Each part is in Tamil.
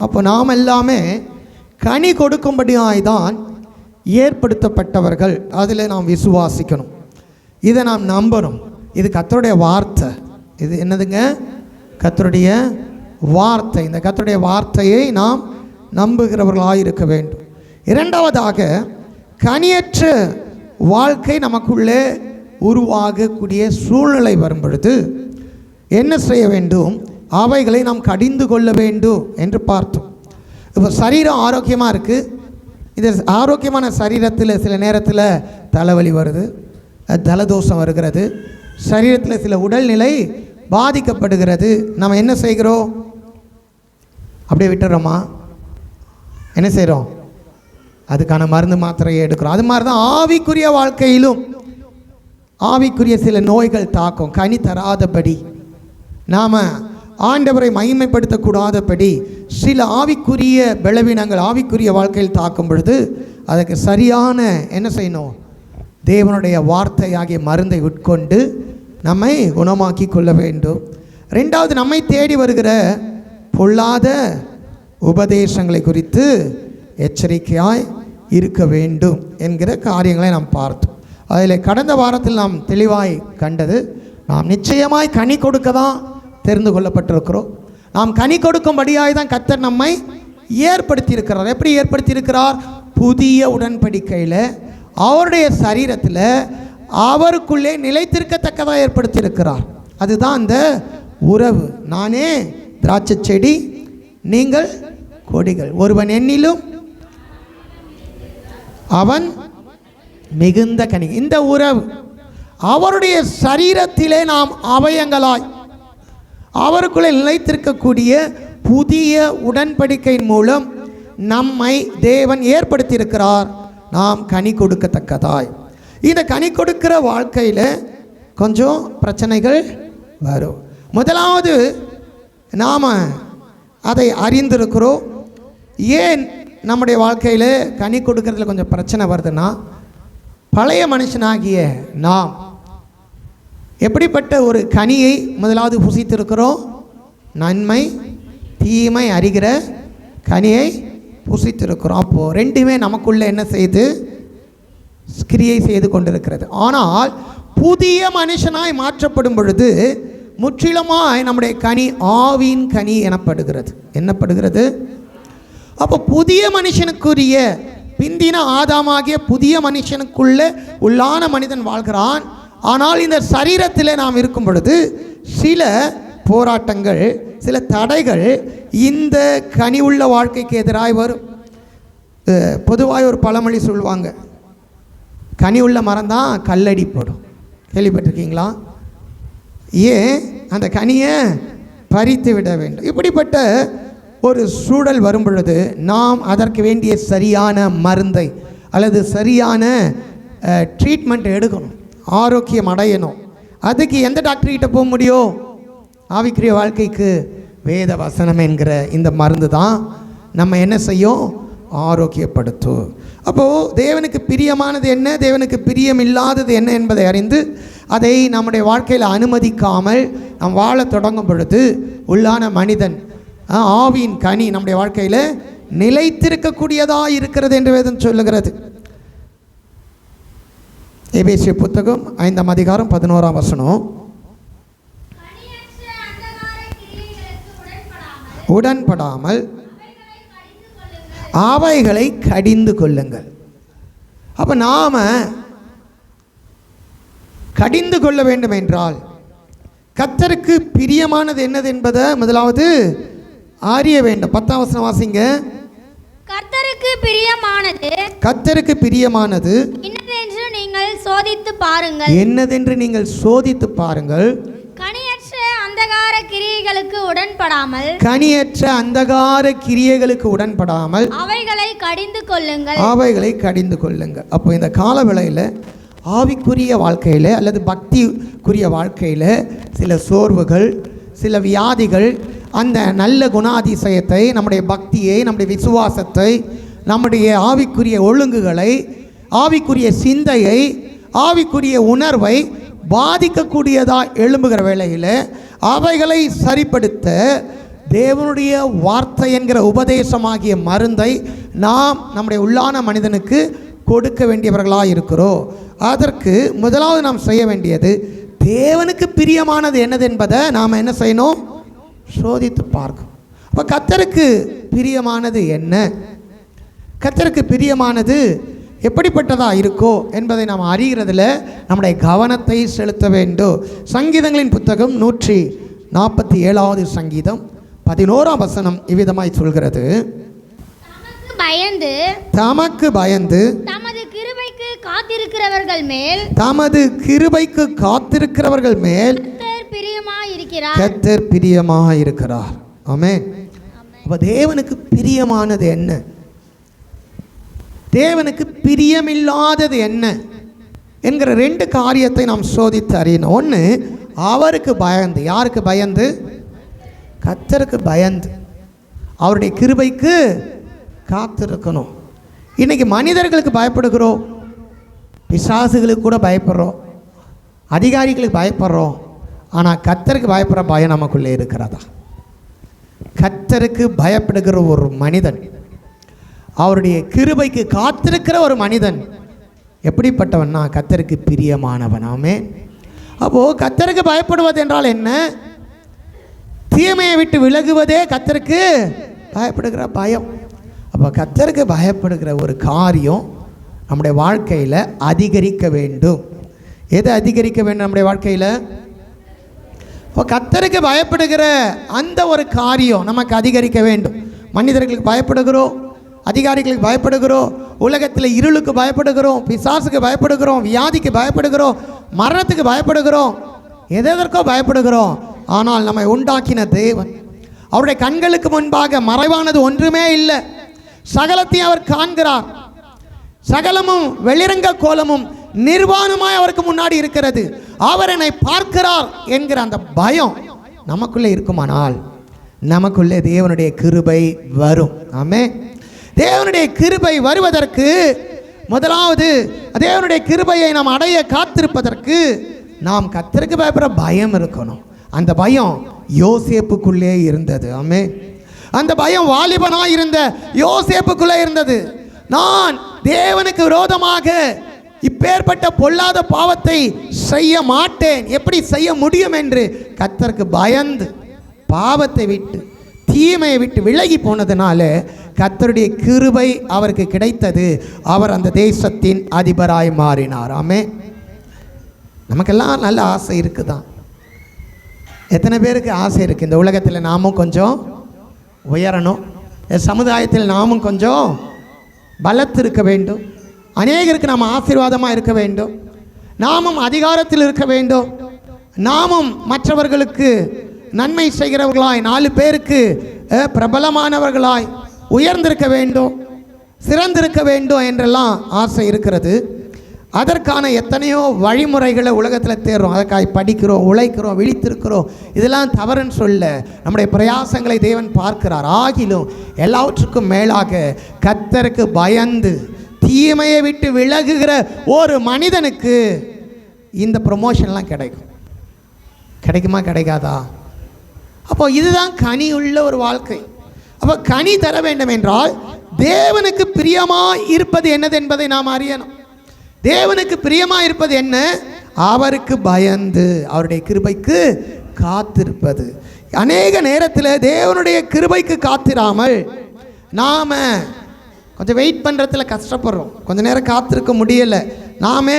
அப்போ நாம் எல்லாமே கனி கொடுக்கும்படியாய்தான் ஏற்படுத்தப்பட்டவர்கள். அதில் நாம் விசுவாசிக்கணும், இதை நாம் நம்பணும். இது கர்த்தருடைய வார்த்தை. இது என்னதுங்க? கர்த்தருடைய வார்த்தை. இந்த கர்த்தருடைய வார்த்தையை நாம் நம்புகிறவர்களாக இருக்க வேண்டும். இரண்டாவதாக, கனியற்ற வாழ்க்கை நமக்குள்ளே உருவாகக்கூடிய சூழ்நிலை வரும் பொழுது என்ன செய்ய வேண்டும்? அவைகளை நாம் கடிந்து கொள்ள வேண்டும் என்று பார்த்தோம். இப்போ சரீரம் ஆரோக்கியமாக இருக்குது. இது ஆரோக்கியமான சரீரத்தில் சில நேரத்தில் தலைவலி வருது, ஜலதோஷம் வருகிறது, சரீரத்தில் சில உடல்நிலை பாதிக்கப்படுகிறது. நம்ம என்ன செய்கிறோம்? அப்படியே விட்டுறோமா? என்ன செய்கிறோம்? அதுக்கான மருந்து மாத்திரையை எடுக்கிறோம். அது மாதிரி தான் ஆவிக்குரிய வாழ்க்கையிலும் ஆவிக்குரிய சில நோய்கள் தாக்கும். கனி தராதபடி, நாம் ஆண்டவரை மகிமைப்படுத்தக்கூடாதபடி சில ஆவிக்குரிய பலவீனங்கள் ஆவிக்குரிய வாழ்க்கையில் தாக்கும் பொழுது அதுக்கு சரியான என்ன செய்யணும்? தேவனுடைய வார்த்தையாகிய மருந்தை உட்கொண்டு நம்மை குணமாக்கி கொள்ள வேண்டும். ரெண்டாவது, நம்மை தேடி வருகிற பொல்லாத உபதேசங்களை குறித்து எச்சரிக்கையாய் இருக்க வேண்டும் என்கிற காரியங்களை நாம் பார்த்தோம். அதில் கடந்த வாரத்தில் நாம் தெளிவாய் கண்டது, நாம் நிச்சயமாய் கனி கொடுக்க தான் தெரிந்து கொள்ளப்பட்டிருக்கிறோம். நாம் கனி கொடுக்கும்படியாய் தான் கர்த்தர் நம்மை ஏற்படுத்தியிருக்கிறார். எப்படி ஏற்படுத்தியிருக்கிறார்? புதிய உடன்படிக்கையில் அவருடைய சரீரத்தில் அவருக்குள்ளே நிலைத்திருக்கத்தக்கதாக ஏற்படுத்தியிருக்கிறார். அதுதான் அந்த உறவு. நானே திராட்சை செடி, நீங்கள் கொடிகள், ஒருவன் என்னிலும் அவன் மிகுந்த கனி. இந்த உறவு அவருடைய சரீரத்திலே நாம் அவயங்களாய் அவருக்குள்ளே நிலைத்திருக்கக்கூடிய புதிய உடன்படிக்கையின் மூலம் நம்மை தேவன் ஏற்படுத்தியிருக்கிறார். நாம் கனி கொடுக்கத்தக்கதாய். இந்த கனி கொடுக்கிற வாழ்க்கையில் கொஞ்சம் பிரச்சனைகள் வரும். முதலாவது, நாம் அதை அறிந்திருக்கிறோம். ஏன் நம்முடைய வாழ்க்கையில் கனி கொடுக்கறதுல கொஞ்சம் பிரச்சனை வருதுன்னா, பழைய மனுஷனாகிய நாம் எப்படிப்பட்ட ஒரு கனியை முதலாவது புசித்திருக்கிறோம்? நன்மை தீமை அறிகிற கனியை புசித்திருக்கிறோம். அப்போது ரெண்டுமே நமக்குள்ளே என்ன செய்து கிரியை செய்து கொண்டிருக்கிறது. ஆனால் புதிய மனுஷனாய் மாற்றப்படும் பொழுது முற்றிலுமாய் நம்முடைய கனி ஆவியின் கனி எனப்படுகிறது. என்னப்படுகிறது? அப்போ புதிய மனுஷனுக்குரிய பிந்தின ஆதாமாகிய புதிய மனுஷனுக்குள்ளே உள்ளான மனிதன் வாழ்கிறான். ஆனால் இந்த சரீரத்தில் நாம் இருக்கும் பொழுது சில போராட்டங்கள், சில தடைகள் இந்த கனி உள்ள வாழ்க்கைக்கு எதிராக வரும். பொதுவாக ஒரு பழமொழி சொல்லுவாங்க, கனி உள்ள மரம் தான் கல்லடி போடும். கேள்விப்பட்டிருக்கீங்களா? ஏன்? அந்த கனியை பறித்து விட வேண்டும். இப்படிப்பட்ட ஒரு சூழல் வரும் பொழுது நாம் அதற்கு வேண்டிய சரியான மருந்தை அல்லது சரியான ட்ரீட்மெண்ட் எடுக்கணும், ஆரோக்கியம் அடையணும். அதுக்கு எந்த டாக்டர்கிட்ட போக முடியும்? ஆவிக்குரிய வாழ்க்கைக்கு வேத வசனம் என்கிற இந்த மருந்து தான் நம்ம என்ன செய்யும்? ஆரோக்கியப்படுத்தும். அப்போது தேவனுக்கு பிரியமானது என்ன, தேவனுக்கு பிரியம் இல்லாதது என்ன என்பதை அறிந்து அதை நம்முடைய வாழ்க்கையில் அனுமதிக்காமல் நாம் வாழ தொடங்கும் பொழுது உள்ளான மனிதன் ஆவியின் கனி நம்முடைய வாழ்க்கையில் நிலைத்திருக்கக்கூடியதாக இருக்கிறது என்று வேதம் சொல்லுகிறது. எபேசிய புத்தகம் 5ஆம் அதிகாரம் 11ஆம் வசனம், உடன்படாமல் அவைகளை கடிந்து கொள்ளுங்கள். அப்போ நாம் கடிந்து கொள்ள வேண்டும் என்றால் கர்த்தருக்கு பிரியமானது என்னது என்பதை முதலாவது அறிய வேண்டும். 10ஆம் வசனம் வாசிங்க. கர்த்தருக்கு பிரியமானது, கர்த்தருக்கு பிரியமானது என்னதென்று நீங்கள் சோதித்து பாருங்கள், என்னதென்று நீங்கள் சோதித்து பாருங்கள். கனியற்ற அந்தகார கிரியைகளுக்கு உடன்படாமல், கனியற்ற அந்தகார கிரியைகளுக்கு உடன்படாமல் அவைகளை கடிந்து கொள்ளுங்கள், அவைகளை கடிந்து கொள்ளுங்கள். அப்போ இந்த கால வேளையில் ஆவிக்குரிய வாழ்க்கையில் அல்லது பக்திக்குரிய வாழ்க்கையில் சில சோர்வுகள், சில வியாதிகள் அந்த நல்ல குணாதிசயத்தை, நம்முடைய பக்தியை, நம்முடைய விசுவாசத்தை, நம்முடைய ஆவிக்குரிய ஒழுங்குகளை, ஆவிக்குரிய சிந்தையை, ஆவிக்குரிய உணர்வை பாதிக்கக்கூடியதாக எழும்புகிற வேளையில் அவைகளை சரிப்படுத்த தேவனுடைய வார்த்தை என்கிற உபதேசமாகிய மருந்தை நாம் நம்முடைய உள்ளான மனிதனுக்கு கொடுக்க வேண்டியவர்களாக இருக்கிறோம். அதற்கு முதலாவது நாம் செய்ய வேண்டியது தேவனுக்கு பிரியமானது என்னது என்பதை நாம் என்ன செய்யணும்? சோதித்து பார்க்கணும். அப்போ கர்த்தருக்கு பிரியமானது என்ன, கர்த்தருக்கு பிரியமானது எப்படிப்பட்டதாக இருக்கோ என்பதை நாம் அறிகிறதுல நம்முடைய கவனத்தை செலுத்த வேண்டும். சங்கீதங்களின் புத்தகம் 147வது சங்கீதம் 11ஆம் வசனம் இவ்விதமாய் சொல்கிறது, தமக்கு பயந்து தமது கிருபைக்கு காத்திருக்கிறவர்கள் மேல் கர்த்தர் பிரியமாக இருக்கிறார். ஆமென். அப்ப தேவனுக்கு பிரியமானது என்ன, தேவனுக்கு பிரியமில்லாதது என்ன என்கிற ரெண்டு காரியத்தை நாம் சோதித்து அறியணும். ஒன்று, அவருக்கு பயந்து. யாருக்கு பயந்து? கர்த்தருக்கு பயந்து அவருடைய கிருபைக்கு காத்திருக்கணும். இன்னைக்கு மனிதர்களுக்கு பயப்படுகிறோம், பிசாசுகளுக்கு கூட பயப்படுறோம், அதிகாரிகளுக்கு பயப்படுறோம். ஆனால் கர்த்தருக்கு பயப்படுற பயம் நமக்குள்ளே இருக்கிறதா? கர்த்தருக்கு பயப்படுகிற ஒரு மனிதன், அவருடைய கிருபைக்கு காத்திருக்கிற ஒரு மனிதன் எப்படிப்பட்டவன்னா கர்த்தருக்கு பிரியமானவன். ஆமென். அப்போது கர்த்தருக்கு பயப்படுவது என்றால் என்ன? தீமையை விட்டு விலகுவதே கர்த்தருக்கு பயப்படுகிற பயம். அப்போ கர்த்தருக்கு பயப்படுகிற ஒரு காரியம் நம்முடைய வாழ்க்கையில் அதிகரிக்க வேண்டும். எது அதிகரிக்க வேண்டும் நம்முடைய வாழ்க்கையில்? இப்போ கர்த்தருக்கு பயப்படுகிற அந்த ஒரு காரியம் நமக்கு அதிகரிக்க வேண்டும். மனிதர்களுக்கு பயப்படுகிறோம், அதிகாரிகளுக்கு பயப்படுகிறோம், உலகத்தில் இருளுக்கு பயப்படுகிறோம், பிசாசுக்கு பயப்படுகிறோம், வியாதிக்கு பயப்படுகிறோம், மரணத்துக்கு பயப்படுகிறோம், எதற்கோ பயப்படுகிறோம். ஆனால் நம்மை உண்டாக்கின தேவன், அவருடைய கண்களுக்கு முன்பாக மறைவானது ஒன்றுமே இல்லை. சகலத்தையும் அவர் காண்கிறார். சகலமும் வெளிரங்க கோலமும் நிர்வாணமாய் அவருக்கு முன்னாடி இருக்கிறது. அவர் என்னை பார்க்கிறார் என்கிற அந்த பயம் நமக்குள்ளே இருக்குமானால் நமக்குள்ளே தேவனுடைய கிருபை வரும். ஆமென். தேவனுடைய கிருபை வருவதற்கு முதலாவது தேவனுடைய கிருபையை நாம் அடைய காத்திருப்பதற்கு நாம் கர்த்தருக்கு பயப்படுற பயம் இருக்கணும். அந்த பயம் யோசேப்புக்குள்ளே இருந்தது. ஆமென். அந்த பயம் வாலிபனாய் இருந்த யோசேப்புக்குள்ளே இருந்தது. நான் தேவனுக்கு விரோதமாக இப்பேற்பட்ட பொல்லாத பாவத்தை செய்ய மாட்டேன், எப்படி செய்ய முடியும் என்று கர்த்தருக்கு பயந்து பாவத்தை விட்டு தீமையை விட்டு விலகி போனதுனால கர்த்தருடைய கிருபை அவருக்கு கிடைத்தது. அவர் அந்த தேசத்தின் அதிபராய் மாறினார். ஆமென். நமக்கெல்லாம் நல்ல ஆசை இருக்குதான். எத்தனை பேருக்கு ஆசை இருக்குது இந்த உலகத்தில் நாமும் கொஞ்சம் உயரணும், சமுதாயத்தில் நாமும் கொஞ்சம் பலத்து இருக்க வேண்டும், அநேகருக்கு நாம் ஆசீர்வாதமாக இருக்க வேண்டும், நாமும் அதிகாரத்தில் இருக்க வேண்டும், நாமும் மற்றவர்களுக்கு நன்மை செய்கிறவர்களாய் 4 பேருக்கு பிரபலமானவர்களாய் உயர்ந்திருக்க வேண்டும், சிறந்திருக்க வேண்டும் என்றெல்லாம் ஆசை இருக்கிறது. அதற்கான எத்தனையோ வழிமுறைகளை உலகத்தில் தேடுறோம். அதற்காக படிக்கிறோம், உழைக்கிறோம், விழித்திருக்கிறோம். இதெல்லாம் தவறுன்னு சொல்ல நம்முடைய பிரயாசங்களை தேவன் பார்க்கிறார். ஆகிலும் எல்லாவற்றுக்கும் மேலாக கர்த்தருக்கு பயந்து தீமையை விட்டு விலகுகிற ஒரு மனிதனுக்கு இந்த ப்ரொமோஷன்லாம் கிடைக்கும். கிடைக்குமா கிடைக்காதா? அப்போ இதுதான் கனி உள்ள ஒரு வாழ்க்கை. அப்போ கனி தர வேண்டும் என்றால் தேவனுக்கு பிரியமாக இருப்பது என்னது என்பதை நாம் அறியணும். தேவனுக்கு பிரியமாக இருப்பது என்ன? அவருக்கு பயந்து அவருடைய கிருபைக்கு காத்திருப்பது. அநேக நேரத்தில் தேவனுடைய கிருபைக்கு காத்திராமல் நாம் கொஞ்சம் வெயிட் பண்ணுறதுல கஷ்டப்படுறோம், கொஞ்ச நேரம் காத்திருக்க முடியலை. நாமே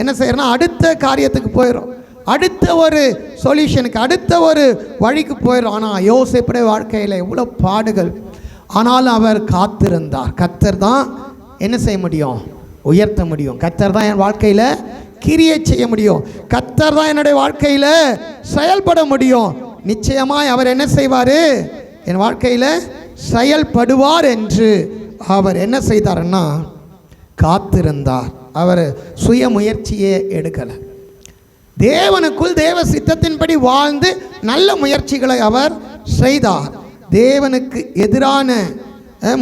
என்ன செய்யறோம்னா அடுத்த காரியத்துக்கு போயிடும், அடுத்த ஒரு சொல்யூஷனுக்கு, அடுத்த ஒரு வழிக்கு போயிடும். ஆனால் யோசேப்புடைய வாழ்க்கையில் எவ்வளோ பாடுகள், ஆனாலும் அவர் காத்திருந்தார். கர்த்தர் தான் என்ன செய்ய முடியும்? உயர்த்த முடியும். கர்த்தர் தான் என் வாழ்க்கையில் கிரியை செய்ய முடியும். கர்த்தர் தான் என்னுடைய வாழ்க்கையில் செயல்பட முடியும். நிச்சயமாய் அவர் என்ன செய்வார்? என் வாழ்க்கையில் செயல்படுவார் என்று அவர் என்ன செய்தார்னா காத்திருந்தார். அவர் சுய முயற்சியே எடுக்கலை. தேவனுக்குள் தேவ சித்தத்தின்படி வாழ்ந்து நல்ல முயற்சிகளை அவர் செய்தார். தேவனுக்கு எதிரான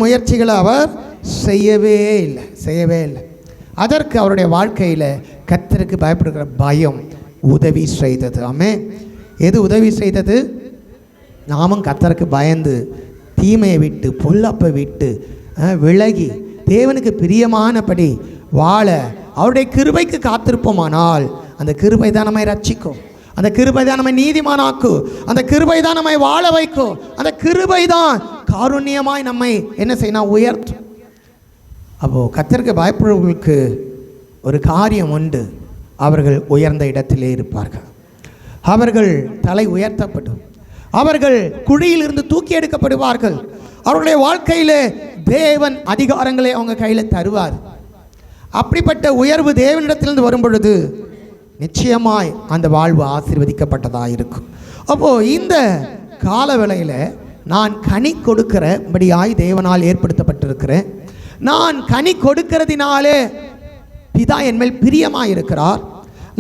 முயற்சிகளை அவர் செய்யவே இல்லை. அதற்கு அவருடைய வாழ்க்கையில் கர்த்தருக்கு பயப்படுகிற பயம் உதவி செய்தது. ஆமென். எது உதவி செய்தது? நாமும் கர்த்தருக்கு பயந்து தீமையை விட்டு பொல்லாப்பை விட்டு விலகி தேவனுக்கு பிரியமானபடி வாழ அவருடைய கிருபைக்கு காத்திருப்போமானால் அந்த கிருபை தான் நம்மை ரட்சிக்கும், அந்த கிருபை தான் நம்மை நீதிமானாக்கும், அந்த கிருபை தான் நம்மை வாழ வைக்கும், அந்த கிருபை தான் காருண்யமாய் நம்மை என்ன செய்யணும், உயர்த்தும். அப்போது கர்த்தருக்கு பயப்படுறவர்களுக்கு ஒரு காரியம் உண்டு, அவர்கள் உயர்ந்த இடத்திலே இருப்பார்கள், அவர்கள் தலை உயர்த்தப்படும், அவர்கள் குழியிலிருந்து தூக்கி எடுக்கப்படுவார்கள், அவர்களுடைய வாழ்க்கையிலே தேவன் அதிகாரங்களை அவங்க கையில் தருவார். அப்படிப்பட்ட உயர்வு தேவனிடத்திலிருந்து வரும் பொழுது நிச்சயமாய் அந்த வாழ்வு ஆசீர்வதிக்கப்பட்டதாக இருக்கும். அப்போது இந்த காலவேளையில் நான் கனி கொடுக்கிறபடியாய் தேவனால் ஏற்படுத்தப்பட்டிருக்கிறேன். நான் கனி கொடுக்கிறதினாலே பிதா என்மேல் பிரியமாக இருக்கிறார்.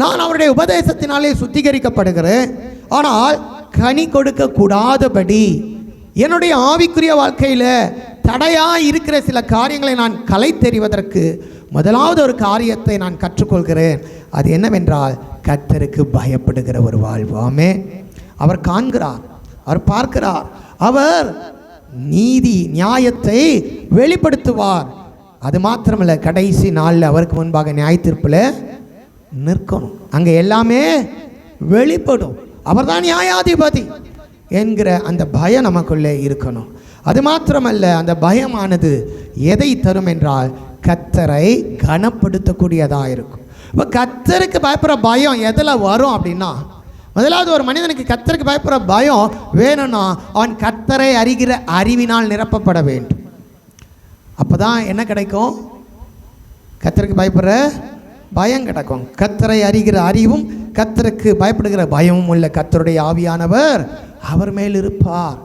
நான் அவருடைய உபதேசத்தினாலே சுத்திகரிக்கப்படுகிறேன். ஆனால் கனி கொடுக்க கூடாதபடி என்னுடைய ஆவிக்குரிய வாழ்க்கையில் தடையாக இருக்கிற சில காரியங்களை நான் கலைத்தெறிவதற்கு முதலாவது ஒரு காரியத்தை நான் கற்றுக்கொள்கிறேன். அது என்னவென்றால் கர்த்தருக்கு பயப்படுகிற ஒரு வாழ்வு. ஆமென். அவர் காண்கிறார், அவர் பார்க்கிறார், அவர் நீதி நியாயத்தை வெளிப்படுத்துவார். அது மாத்திரமல்ல, கடைசி நாளில் அவருக்கு முன்பாக நியாயத்தீர்ப்பில் நிற்கணும். அங்கே எல்லாமே வெளிப்படும். அவர்தான் நியாயாதிபதி என்கிற அந்த பயம் நமக்குள்ளே இருக்கணும். அது மாத்திரமல்ல, அந்த பயமானது எதை தரும் என்றால் கர்த்தரை கனப்படுத்தக்கூடியதாக இருக்கும். இப்போ கர்த்தருக்கு பயப்படுற பயம் எதில் வரும் அப்படின்னா, முதலாவது ஒரு மனிதனுக்கு கர்த்தருக்கு பயப்படுற பயம் வேணும்னா அவன் கர்த்தரை அறிகிற அறிவினால் நிரப்பப்பட வேண்டும். அப்போ தான் என்ன கிடைக்கும், கர்த்தருக்கு பயப்படுற பயம் கிடைக்கும். கர்த்தரை அறிகிற அறிவும் கர்த்தருக்கு பயப்படுகிற பயமும் உள்ள கர்த்தருடைய ஆவியானவர் அவர் மேல் இருப்பார்.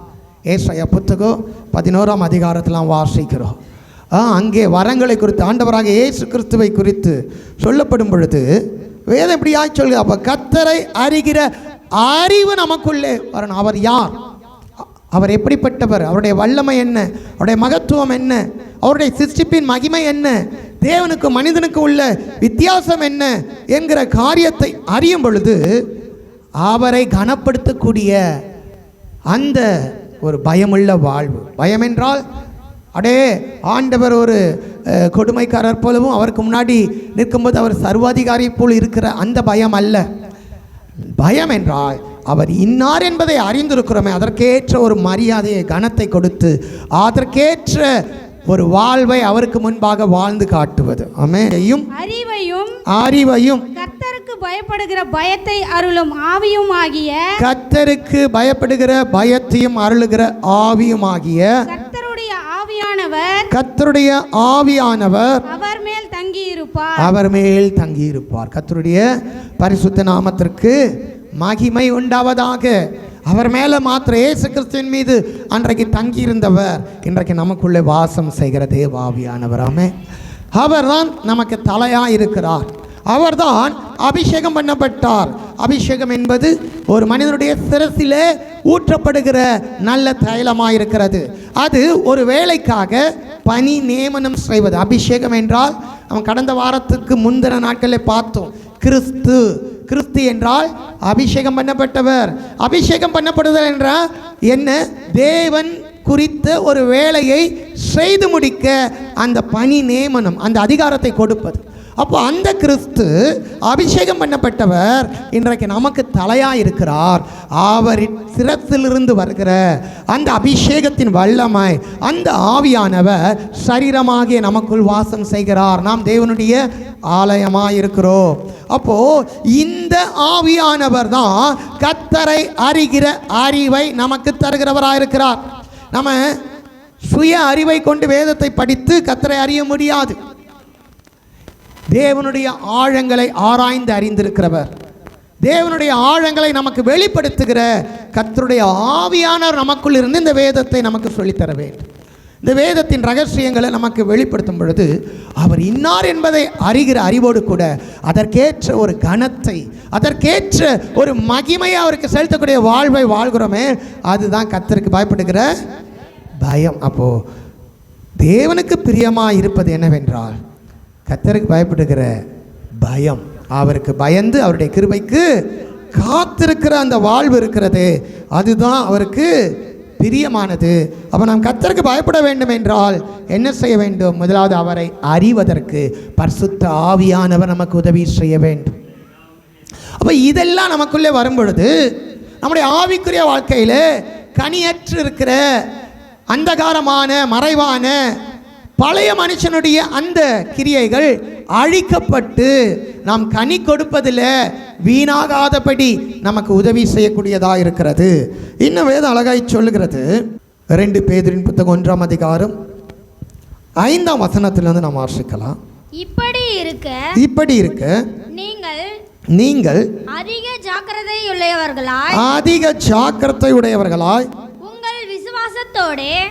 ஏசாயா புத்தகம் 11ஆம் அதிகாரத்தில் வாசிக்கிறோம். அங்கே வரங்களை குறித்து, ஆண்டவராக இயேசு கிறிஸ்துவை குறித்து சொல்லப்படும் பொழுது வேதம் இப்படி சொல்லுங்க. அப்போ கர்த்தரை அறிகிற அறிவு நமக்குள்ளே வரணும். அவர் யார், அவர் எப்படிப்பட்டவர், அவருடைய வல்லமை என்ன, அவருடைய மகத்துவம் என்ன, அவருடைய சிருஷ்டிப்பின் மகிமை என்ன, தேவனுக்கு மனிதனுக்கு உள்ள வித்தியாசம் என்ன என்கிற காரியத்தை அறியும் பொழுது அவரை கனப்படுத்தக்கூடிய அந்த ஒரு பயமுள்ள வாழ்வு. பயம் என்றால் அடே ஆண்டவர் ஒரு கொடுமைக்காரர் போலவும் அவருக்கு முன்னாடி நிற்கும்போது அவர் சர்வாதிகாரி போல் இருக்கிற அந்த பயம் அல்ல. பயம் என்றால் அவர் இன்னார் என்பதை அறிந்திருக்கிறோமே, அதற்கேற்ற ஒரு மரியாதையை கனத்தை கொடுத்து அதற்கேற்ற ஒரு வாழ்வை அவருக்கு முன்பாக வாழ்ந்து காட்டுவது. ஆமென். அறிவையும் கர்த்தருக்கு பயப்படுகிற பயத்தை அருளும் ஆவியும் ஆகிய, கர்த்தருக்கு பயப்படுகிற பயத்தையும் அருளுகிற ஆவியுமாகிய கர்த்தருடைய ஆவியானவர் அவர் மேல் தங்கி இருப்பார். கர்த்தருடைய பரிசுத்த நாமத்திற்கு மகிமை உண்டாவதாக. அவர் மேலே மாத்திர இயேசு கிறிஸ்துவின் மீது அன்றைக்கு தங்கியிருந்தவர் இன்றைக்கு நமக்குள்ளே வாசம் செய்கிற தேவாவியானவர். ஆமென். அவர்தான் நமக்கு தலையாக இருக்கிறார். அவர்தான் அபிஷேகம் பண்ணப்பட்டார். அபிஷேகம் என்பது ஒரு மனிதனுடைய சிரசிலே ஊற்றப்படுகிற நல்ல தைலமாக இருக்கிறது. அது ஒரு வேலைக்காக பணி நியமனம் செய்வது. அபிஷேகம் என்றால் நம்ம கடந்த வாரத்துக்கு முந்தின நாட்களில் பார்த்தோம். கிறிஸ்து என்றால் அபிஷேகம் பண்ணப்பட்டவர். அபிஷேகம் பண்ணப்படுதல் என்றால் என்ன, தேவன் குறித்த ஒரு வேலையை செய்து முடிக்க அந்த பணி நியமனம், அந்த அதிகாரத்தை கொடுப்பது. அப்போ அந்த கிறிஸ்து அபிஷேகம் பண்ணப்பட்டவர் இன்றைக்கு நமக்கு தலையாக இருக்கிறார். அவர் சிரத்திலிருந்து வருகிற அந்த அபிஷேகத்தின் வல்லமை, அந்த ஆவியானவர் சரீரமாகிய நமக்குள் வாசம் செய்கிறார். நாம் தேவனுடைய ஆலயமாக இருக்கிறோம். அப்போ இந்த ஆவியானவர் தான் கர்த்தரை அறிகிற அறிவை நமக்கு தருகிறவராக இருக்கிறார். நம்ம சுய அறிவை கொண்டு வேதத்தை படித்து கர்த்தரை அறிய முடியாது. தேவனுடைய ஆழங்களை ஆராய்ந்து அறிந்திருக்கிறவர், தேவனுடைய ஆழங்களை நமக்கு வெளிப்படுத்துகிற கர்த்தருடைய ஆவியானவர் நமக்குள் இருந்து இந்த வேதத்தை நமக்கு சொல்லித்தர வேண்டும். இந்த வேதத்தின் ரகசியங்களை நமக்கு வெளிப்படுத்தும் பொழுது அவர் இன்னார் என்பதை அறிகிற அறிவோடு கூட அதற்கேற்ற ஒரு கனத்தை, அதற்கேற்ற ஒரு மகிமையை அவருக்கு செலுத்தக்கூடிய வாழ்வை வாழ்கிறோமே, அதுதான் கர்த்தருக்கு பயப்படுகிற பயம். அப்போது தேவனுக்கு பிரியமாக இருப்பது என்னவென்றால் கர்த்தருக்கு பயப்படுகிற பயம். அவருக்கு பயந்து அவருடைய கிருபைக்கு காத்திருக்கிற அந்த வாழ்வு இருக்கிறது, அதுதான் அவருக்கு பிரியமானது. அப்போ நாம் கர்த்தருக்கு பயப்பட வேண்டும் என்றால் என்ன செய்ய வேண்டும்? முதலாவது அவரை அறிவதற்கு பரிசுத்த ஆவியானவர் நமக்கு உதவி செய்ய வேண்டும். அப்போ இதெல்லாம் நமக்குள்ளே வரும் பொழுது நம்முடைய ஆவிக்குரிய வாழ்க்கையில் கனியற்று இருக்கிற அந்தகாரமான மறைவான பழைய மனுஷனுடைய அந்த கிரியைகள் அழிக்கப்பட்டு நாம் கனி கொடுப்பதில் வீணாகாதபடி நமக்கு உதவி செய்யக்கூடியதாக இருக்கிறது. இன்னும் வேதம் அழகாய் சொல்லுகிறது. 2 பேதுருவின் புத்தகம் 1ஆம் அதிகாரம் 5ஆம் வசனத்திலிருந்து நாம் வாசிக்கலாம். இப்படி இருக்க நீங்கள் அதிக ஜாக்கிரதை உடையவர்களாய்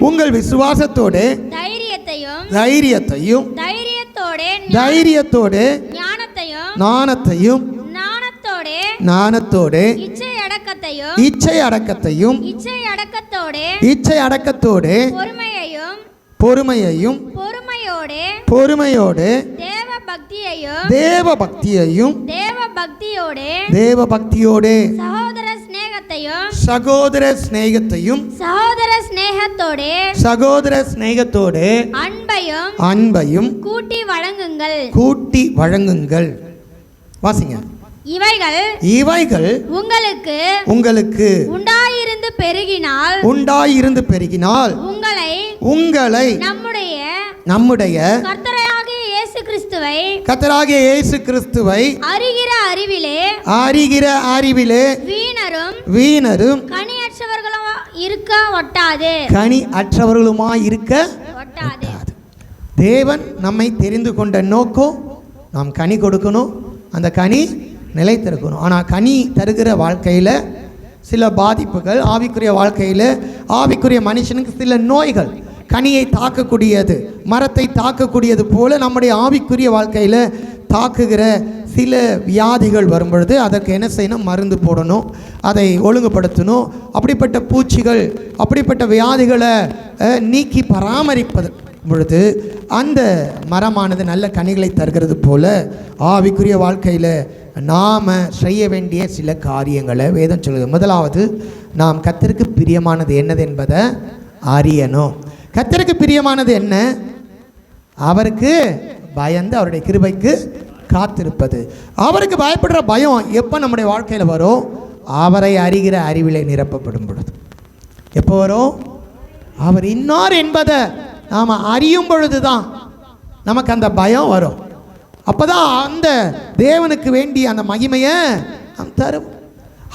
உங்கள் விசுவாசத்தோடு தைரியத்தையும் ஞானத்தோடு இச்சை அடக்கத்தோடு பொறுமையோடு தேவ பக்தியோடு சகோதர சிநேகத்தோடு அன்பையும் கூட்டி வழங்குங்கள். வாசிங்க. இவைகள் உங்களுக்கு உண்டாயிருந்து பெருகினால் உங்களை நம்முடைய கர்த்தராகிய இயேசு கிறிஸ்துவை அறிகிற அறிவிலே வீணரும் கனியற்றவர்களுமாய் இருக்க ஒட்டாது. தேவன் நம்மை தெரிந்து கொண்ட நோக்கம் நாம் கனி கொடுக்கணும், அந்த கனி நிலைத்திருக்கணும். ஆனால் கனி தருகிற வாழ்க்கையில் சில பாதிப்புகள், ஆவிக்குரிய வாழ்க்கையில் ஆவிக்குரிய மனுஷனுக்கு சில நோய்கள் கனியை தாக்கக்கூடியது, மரத்தை தாக்கக்கூடியது போல நம்முடைய ஆவிக்குரிய வாழ்க்கையில் தாக்குகிற சில வியாதிகள் வரும் பொழுது அதற்கு என்ன செய்யணும்? மருந்து போடணும், அதை ஒழுங்குபடுத்தணும். அப்படிப்பட்ட பூச்சிகள், அப்படிப்பட்ட வியாதிகளை நீக்கி பராமரிப்பது பொழுது அந்த மரமானது நல்ல கனிகளை தருகிறது போல ஆவிக்குரிய வாழ்க்கையில் நாம் செய்ய வேண்டிய சில காரியங்களை வேதம் சொல்லுது. முதலாவது, நாம் கர்த்தருக்கு பிரியமானது என்னது என்பதை அறியணும். கர்த்தருக்கு பிரியமானது என்ன? அவருக்கு பயந்து அவருடைய கிருபைக்கு காத்திருப்பது. அவருக்கு பயப்படுற பயம் எப்போ நம்முடைய வாழ்க்கையில் வரும்? அவரை அறிகிற அறிவிலே நிரப்பப்படும் பொழுது. எப்போ வரும்? அவர் இன்னார் என்பதை நாம் அறியும் பொழுது தான் நமக்கு அந்த பயம் வரும். அப்போ தான் அந்த தேவனுக்கு வேண்டிய அந்த மகிமையை நாம் தரும்.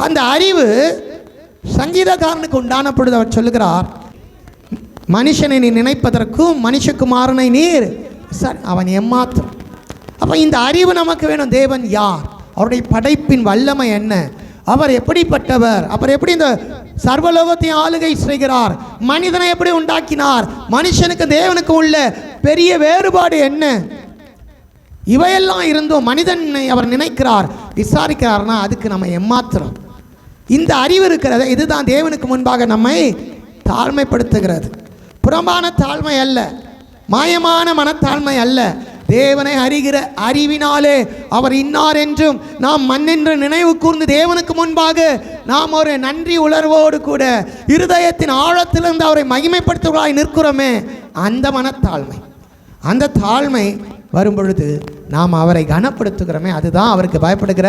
அந்த அறிவு சங்கீதக்காரனுக்கு உண்டான பொழுது அவர் சொல்லுகிறார், மனுஷனை நீ நினைப்பதற்கும் மனுஷகுமாரனை நீர் அவன் ஏமாத்தும். அப்போ இந்த அறிவு நமக்கு வேணும். தேவன் யார்? அவருடைய படைப்பின் வல்லமை என்ன? அவர் எப்படிப்பட்டவர்? அவர் எப்படி இந்த சர்வலோகத்தையும் ஆளுகை செய்கிறார்? மனிதனை எப்படி உண்டாக்கினார்? மனுஷனுக்கு தேவனுக்கு உள்ள பெரிய வேறுபாடு என்ன? இவையெல்லாம் இருந்தும் மனிதனை அவர் நினைக்கிறார், விசாரிக்கிறார்னா அதுக்கு நம்ம ஏமாத்துறோம். இந்த அறிவு இருக்கிறத, இதுதான் தேவனுக்கு முன்பாக நம்மை தாழ்மைப்படுத்துகிறது. புறம்பான தாழ்மை அல்ல, மாயமான மனத்தாழ்மை அல்ல. தேவனை அறிகிற அறிவினாலே அவர் இன்னார் என்றும் நாம் மண்ணென்று நினைவு கூர்ந்து தேவனுக்கு முன்பாக நாம் ஒரு நன்றி உணர்வோடு கூட இருதயத்தின் ஆழத்திலிருந்து அவரை மகிமைப்படுத்துவதாய் நிற்கிறோமே, அந்த மனத்தாழ்மை, அந்த தாழ்மை வரும் பொழுது நாம் அவரை கனப்படுத்துகிறோமே, அதுதான் அவருக்கு பயப்படுகிற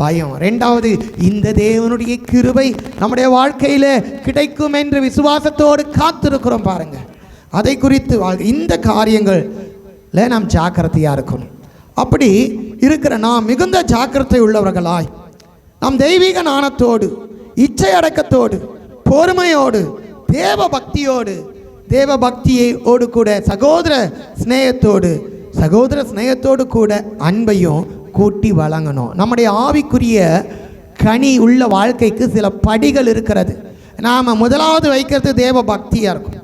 பயம். ரெண்டாவது, இந்த தேவனுடைய கிருபை நம்முடைய வாழ்க்கையில் கிடைக்கும் என்று விசுவாசத்தோடு காத்திருக்கிறோம் பாருங்க. அதை குறித்து இந்த காரியங்கள்ல நாம் ஜாக்கிரதையாக இருக்கணும். அப்படி இருக்கிற நாம் மிகுந்த ஜாக்கிரதை உள்ளவர்களாய் நாம் தெய்வீக ஞானத்தோடு, இச்சை அடக்கத்தோடு, பொறுமையோடு, தேவ பக்தியோடு கூட சகோதர சிநேகத்தோடு கூட அன்பையும் கூட்டி வழங்கணும். நம்முடைய ஆவிக்குரிய கனி உள்ள வாழ்க்கைக்கு சில படிகள் இருக்கிறது. நாம் முதலாவது வைக்கிறது தேவ பக்தியாக இருக்கும்,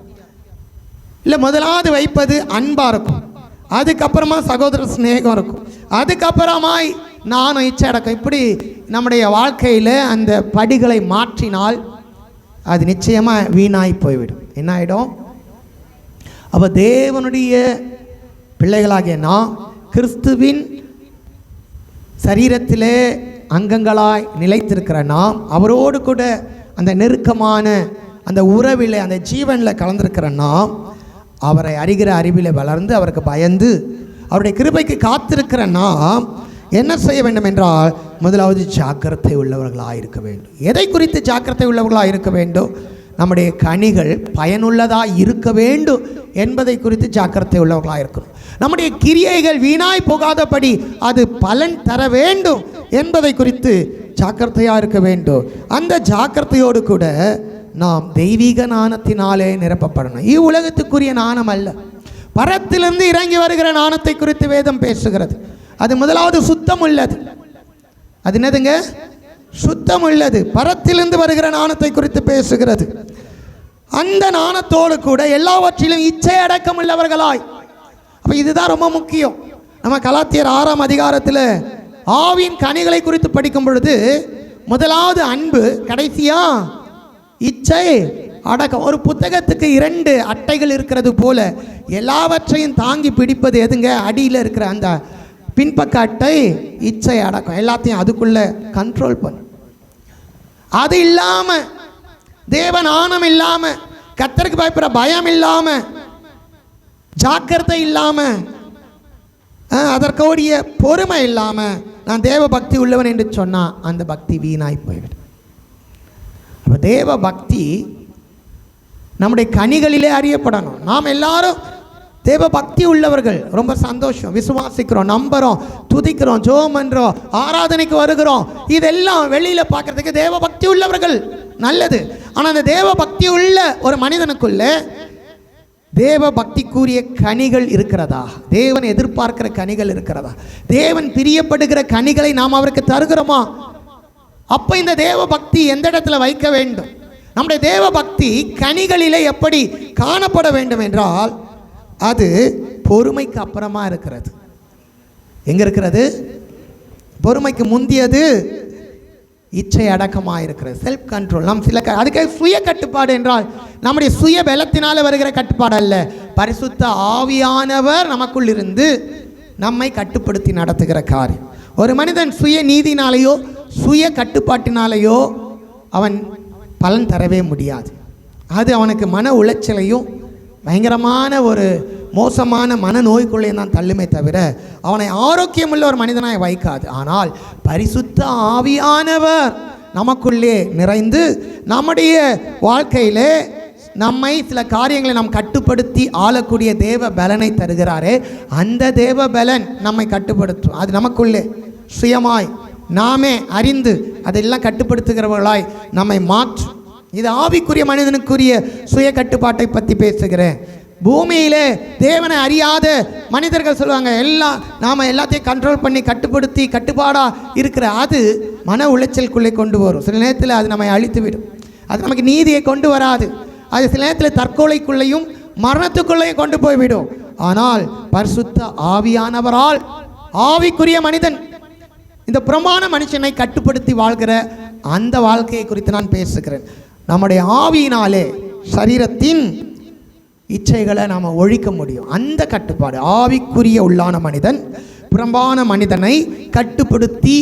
இல்லை முதலாவது வைப்பது அன்பாக இருக்கும், அதுக்கப்புறமா சகோதர சிநேகம் இருக்கும், அதுக்கப்புறமாய் நானும் இச்சை அடக்கம். இப்படி நம்முடைய வாழ்க்கையில் அந்த படிகளை மாற்றினால் அது நிச்சயமாக வீணாய் போய்விடும். என்ன ஆகிடும்? அப்போ தேவனுடைய பிள்ளைகளாகிய நாம் கிறிஸ்துவின் சரீரத்திலே அங்கங்களாய் நிலைத்திருக்கிற நாம், அவரோடு கூட அந்த நெருக்கமான அந்த உறவில் அந்த ஜீவனில் கலந்திருக்கிற நாம், அவரை அறிகிற அறிவில் வளர்ந்து அவருக்கு பயந்து அவருடைய கிருபைக்கு காத்திருக்கிற நாம் என்ன செய்ய வேண்டும் என்றால், முதலாவது ஜாக்கிரதை உள்ளவர்களாக இருக்க வேண்டும். எதை குறித்து ஜாக்கிரதை உள்ளவர்களாக இருக்க வேண்டும்? நம்முடைய கனிகள் பயனுள்ளதாக இருக்க வேண்டும் என்பதை குறித்து ஜாக்கிரதை உள்ளவர்களாக இருக்கணும். நம்முடைய கிரியைகள் வீணாய் போகாதபடி அது பலன் தர வேண்டும் என்பதை குறித்து ஜாக்கிரதையாக இருக்க வேண்டும். அந்த ஜாக்கிரதையோடு கூட நாம் தெய்வீக நாணத்தினாலே நிரப்பப்படணும். உலகத்துக்குரிய நாணம் அல்ல, பரத்திலிருந்து இறங்கி வருகிற நாணத்தை குறித்து வேதம் பேசுகிறது. அது முதலாவது சுத்தம் உள்ளது. அது என்னதுங்க? சுத்தம் உள்ளது. பரத்திலிருந்து வருகிற நாணத்தை குறித்து பேசுகிறது. அந்த நாணத்தோடு கூட எல்லாவற்றிலும் இச்சை அடக்கம் உள்ளவர்களாய். அப்போ இதுதான் ரொம்ப முக்கியம். நம்ம கலாத்தியர் 6ஆம் அதிகாரத்தில் ஆவியின் கனிகளை குறித்து படிக்கும் பொழுது முதலாவது அன்பு, கடைசியா இச்சை அடக்கம். ஒரு புத்தகத்துக்கு 2 அட்டைகள் இருக்கிறது போல எல்லாவற்றையும் தாங்கி பிடிப்பது எதுங்க? அடியில் இருக்கிற அந்த பின்பக்க அட்டை இச்சை அடக்கம். எல்லாத்தையும் அதுக்குள்ள கண்ட்ரோல் பண்ணு. அது இல்லாம, தேவ நாணம் இல்லாம, கர்த்தருக்கு பயப்படுற பயம் இல்லாம, ஜாக்கிரதை இல்லாம, அதற்கோடிய பொறுமை இல்லாம நான் தேவ பக்தி உள்ளவன் என்று சொன்னா அந்த பக்தி வீணாய் போய்விடும். அப்ப தேவ பக்தி நம்முடைய கனிகளிலே அறியப்படணும். நாம் எல்லாரும் தேவ பக்தி உள்ளவர்கள். ரொம்ப சந்தோஷம். விசுவாசிக்கிறோம், நம்புறோம், துதிக்கிறோம், ஜெபம் பண்றோம், ஆராதனைக்கு வருகிறோம். இதெல்லாம் வெளியில பார்க்கறதுக்கு தேவ பக்தி உள்ளவர்கள், நல்லது. ஆனால் அந்த தேவ பக்தி உள்ள ஒரு மனிதனுக்குள்ள தேவ பக்திக்குரிய கனிகள் இருக்கிறதா? தேவன் எதிர்பார்க்கிற கனிகள் இருக்கிறதா? தேவன் பிரியப்படுகிற கனிகளை நாம் அவருக்கு தருகிறோமா? அப்ப இந்த தேவ பக்தி எந்த இடத்துல வைக்க வேண்டும்? நம்முடைய தேவ பக்தி கனிகளிலே எப்படி காணப்பட வேண்டும் என்றால், அது பொறுமைக்கு அப்புறமா இருக்கிறது. எங்க இருக்கிறது? பொறுமைக்கு முந்தியது இச்சை அடக்கமாக இருக்கிறது, செல்ஃப் கண்ட்ரோல். நம் சில அதுக்கு சுய கட்டுப்பாடு என்றால் நம்முடைய சுய பலத்தினால் வருகிற கட்டுப்பாடு அல்ல. பரிசுத்த ஆவியானவர் நமக்குள் இருந்து நம்மை கட்டுப்படுத்தி நடத்துகிற காரியம். ஒரு மனிதன் சுய நீதினாலேயோ சுய கட்டுப்பாட்டினாலேயோ அவன் பலன் தரவே முடியாது. அது அவனுக்கு மன உளைச்சலையும் பயங்கரமான ஒரு மோசமான மனநோய்க்குள்ளேயும் தான் தள்ளுமே தவிர அவனை ஆரோக்கியமுள்ள ஒரு மனிதனாய் வைக்காது. ஆனால் பரிசுத்த ஆவியானவர் நமக்குள்ளே நிறைந்து நம்முடைய வாழ்க்கையிலே நம்மை சில காரியங்களை நாம் கட்டுப்படுத்தி ஆளக்கூடிய தேவ பலனை தருகிறாரே, அந்த தேவ பலன் நம்மை கட்டுப்படுத்தும். அது நமக்குள்ளே சுயமாய் நாமே அறிந்து அதெல்லாம் கட்டுப்படுத்துகிறவர்களாய் நம்மை மாற்றும். இது ஆவிக்குரிய மனிதனுக்குரிய சுய கட்டுப்பாட்டை பற்றி பேசுகிறேன். பூமியிலே தேவனை அறியாத மனிதர்கள் சொல்லுவாங்க, நாம் எல்லாத்தையும் கண்ட்ரோல் பண்ணி கட்டுப்படுத்தி கட்டுப்பாடா இருக்கிற அது மன உளைச்சலுக்குள்ளே கொண்டு வரும். சில நேரத்தில் அது நம்மை அழித்துவிடும். அது நமக்கு நீதியை கொண்டு வராது. அது சில நேரத்தில் தற்கொலைக்குள்ளேயும் மரணத்துக்குள்ளேயும் கொண்டு போய்விடும். ஆனால் பரிசுத்த ஆவியானவரால் ஆவிக்குரிய மனிதன் இந்த பிரமாண மனுஷனை கட்டுப்படுத்தி வாழ்கிற அந்த வாழ்க்கையை குறித்து நான் பேசுகிறேன். நம்முடைய ஆவியினாலே சரீரத்தின் இச்சைகளை நாம் ஒழிக்க முடியும். அந்த கட்டுப்பாடு ஆவிக்குரிய உள்ளான மனிதன் புறம்பான மனிதனை கட்டுப்படுத்தி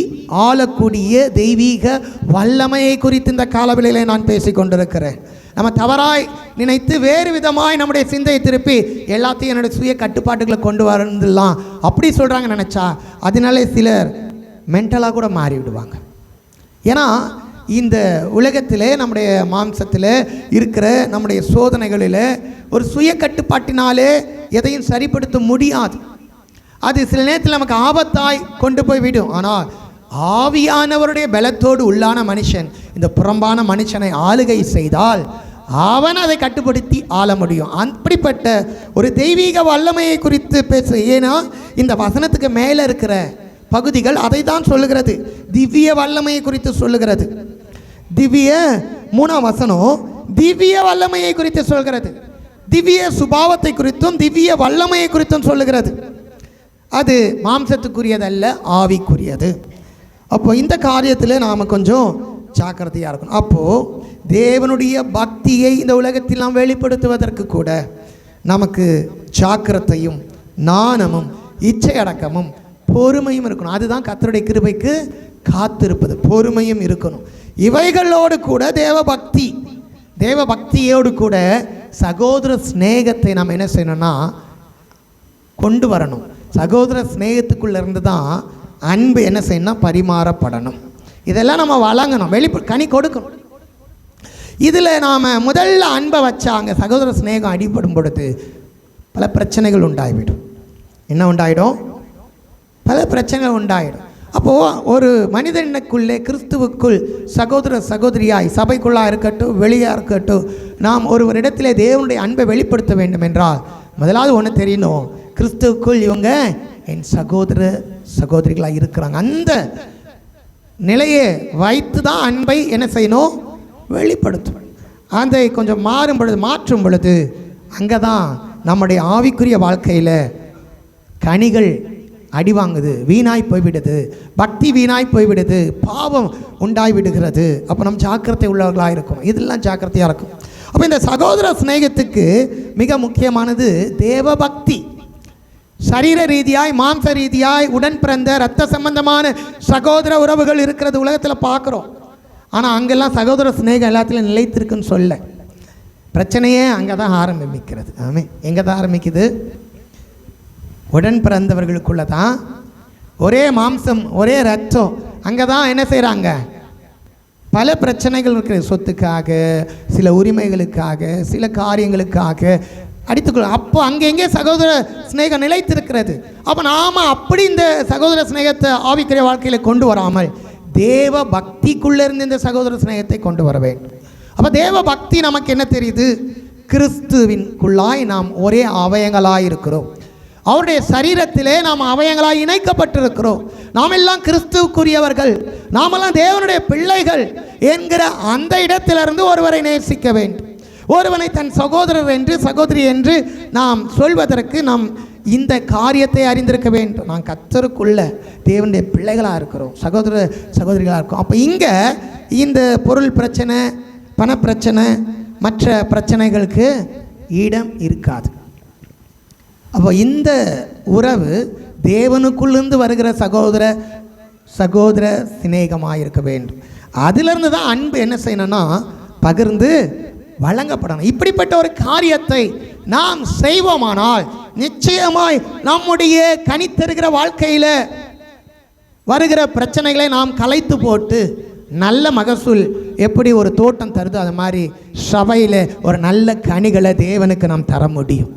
ஆளக்கூடிய தெய்வீக வல்லமையை குறித்து இந்த காலவெளியிலே நான் பேசிக்கொண்டிருக்கிறேன். நம்ம தவறாய் நினைத்து வேறு விதமாய் நம்முடைய சிந்தையை திருப்பி எல்லாத்தையும் என்னுடைய சுய கட்டுப்பாட்டுகளை கொண்டு வரலாம் அப்படி சொல்கிறாங்க நினச்சா அதனாலே சிலர் மென்டலாக கூட மாறி விடுவாங்க. ஏன்னா இந்த உலகத்திலே நம்முடைய மாம்சத்தில் இருக்கிற நம்முடைய சோதனைகளில் ஒரு சுய கட்டுப்பாட்டினாலே எதையும் சரிப்படுத்த முடியாது. அது சில நேரத்தில் நமக்கு ஆபத்தாய் கொண்டு போய் விடும். ஆனால் ஆவியானவருடைய பலத்தோடு உள்ளான மனுஷன் இந்த புறம்பான மனுஷனை ஆளுகை செய்தால் அவன் அதை கட்டுப்படுத்தி ஆள முடியும். அப்படிப்பட்ட ஒரு தெய்வீக வல்லமையை குறித்து பேசு. ஏன்னா இந்த வசனத்துக்கு மேலே இருக்கிற பகுதிகள் அதை தான் சொல்லுகிறது. திவ்ய வல்லமையை குறித்து சொல்லுகிறது. திவ்ய 3ஆம் வசனம் திவ்ய வல்லமையை குறித்து சொல்கிறது. திவ்ய சுபாவத்தை குறித்தும் திவ்ய வல்லமையை குறித்தும் சொல்லுகிறது. அது மாம்சத்துக்குரியதல்ல, ஆவிக்குரியது. அப்போ இந்த காரியத்தில் நாம் கொஞ்சம் ஜாக்கிரதையாக இருக்கணும். அப்போது தேவனுடைய பக்தியை இந்த உலகத்தில் நாம் வெளிப்படுத்துவதற்கு கூட நமக்கு ஜாக்கிரதையும் நாணமும் இச்சை அடக்கமும் பொறுமையும் இருக்கணும். அதுதான் கர்த்தருடைய கிருபைக்கு காத்திருப்பது, பொறுமையும் இருக்கணும். இவைகளோடு கூட தேவ பக்தியோடு கூட சகோதர சிநேகத்தை நாம் என்ன செய்யணும்னா கொண்டு வரணும். சகோதர சிநேகத்துக்குள்ளே இருந்து தான் அன்பு என்ன செய்யணும்னா பரிமாறப்படணும். இதெல்லாம் நம்ம வழங்கணும், கனி கொடுக்கணும். இதில் நாம் முதல்ல அன்பை வச்சாங்க, சகோதர சிநேகம் அடிபடும் பொழுது பல பிரச்சனைகள் உண்டாகிவிடும். என்ன உண்டாயிடும்? பல பிரச்சனைகள் உண்டாயிடும். அப்போது ஒரு மனிதனுக்குள்ளே கிறிஸ்துவுக்குள் சகோதர சகோதரியாய் சபைக்குள்ளாக இருக்கட்டும் வெளியாக இருக்கட்டும் நாம் ஒருவரிடத்திலே தேவனுடைய அன்பை வெளிப்படுத்த வேண்டும் என்றால் முதலாவது ஒன்று தெரியணும், கிறிஸ்துவுக்குள் இவங்க என் சகோதர சகோதரிகளாக இருக்கிறாங்க. அந்த நிலையை வைத்து தான் அன்பை என்ன செய்யணும்? வெளிப்படுத்தும். அதை கொஞ்சம் மாற்றும் பொழுது அங்கே தான் நம்முடைய ஆவிக்குரிய வாழ்க்கையில் கனிகள் அடிவாங்குது, வீணாய் போய்விடுது, பக்தி வீணாய் போய்விடுது, பாவம் உண்டாய் விடுகிறது. அப்போ நம்ம ஜாக்கிரதை உள்ளவர்களாக இருக்கும், இதெல்லாம் ஜாக்கிரதையாக இருக்கும். அப்போ இந்த சகோதர சிநேகத்துக்கு மிக முக்கியமானது தேவ பக்தி. சரீர ரீதியாய் மாம்ச ரீதியாய் உடன் பிறந்த இரத்த சம்பந்தமான சகோதர உறவுகள் இருக்கிறது உலகத்தில் பார்க்குறோம். ஆனால் அங்கெல்லாம் சகோதர சிநேகம் எல்லாத்திலும் நிலைத்திருக்குன்னு சொல்ல, பிரச்சனையே அங்கே தான் ஆரம்பிக்கிறது. ஆமே, எங்கே தான் ஆரம்பிக்குது? உடன் பிறந்தவர்களுக்குள்ள தான், ஒரே மாம்சம் ஒரே ரத்தம், அங்கே தான் என்ன செய்கிறாங்க? பல பிரச்சனைகள் இருக்கிறது. சொத்துக்காக, சில உரிமைகளுக்காக, சில காரியங்களுக்காக அடித்துக்கொள்ள. அப்போ அங்கே எங்கே சகோதர சிநேகம் நிலைத்திருக்கிறது. அப்போ நாம் அப்படி இந்த சகோதர சிநேகத்தை ஆவிக்குரிய வாழ்க்கையில் கொண்டு வராமல் தேவ பக்திக்குள்ளேருந்து இந்த சகோதர சிநேகத்தை கொண்டு வர வேண்டும். அப்போ தேவ பக்தி நமக்கு என்ன தெரியுது? கிறிஸ்துவின்குள்ளாய் நாம் ஒரே அவயங்களாய் இருக்கிறோம். அவருடைய சரீரத்திலே நாம் அவயங்களாய் இணைக்கப்பட்டிருக்கிறோம். நாம் எல்லாம் கிறிஸ்துவுக்குரியவர்கள், நாமெல்லாம் தேவனுடைய பிள்ளைகள் என்கிற அந்த இடத்திலிருந்து ஒருவரை நேசிக்க வேண்டும். ஒருவனை தன் சகோதரர் என்று சகோதரி என்று நாம் சொல்வதற்கு நாம் இந்த காரியத்தை அறிந்திருக்க வேண்டும். நான் கர்த்தருக்குள்ள தேவனுடைய பிள்ளைகளாக இருக்கிறோம், சகோதர சகோதரிகளாக இருக்கோம். அப்போ இங்கே இந்த பொருள் பிரச்சனை, பணப்பிரச்சனை, மற்ற பிரச்சனைகளுக்கு இடம் இருக்காது. அப்போ இந்த உறவு தேவனுக்குள்ளிருந்து வருகிற சகோதர சிநேகமாக இருக்க வேண்டும். அதிலிருந்து தான் அன்பு என்ன செய்யணும்னா பகிர்ந்து வழங்கப்படணும். இப்படிப்பட்ட ஒரு காரியத்தை நாம் செய்வோமானால் நிச்சயமாய் நம்முடைய கனித்தருகிற வாழ்க்கையில் வருகிற பிரச்சனைகளை நாம் கலைத்து போட்டு நல்ல மகசூல் எப்படி ஒரு தோட்டம் தருதோ அது மாதிரி சபையில் ஒரு நல்ல கனிகளை தேவனுக்கு நாம் தர முடியும்.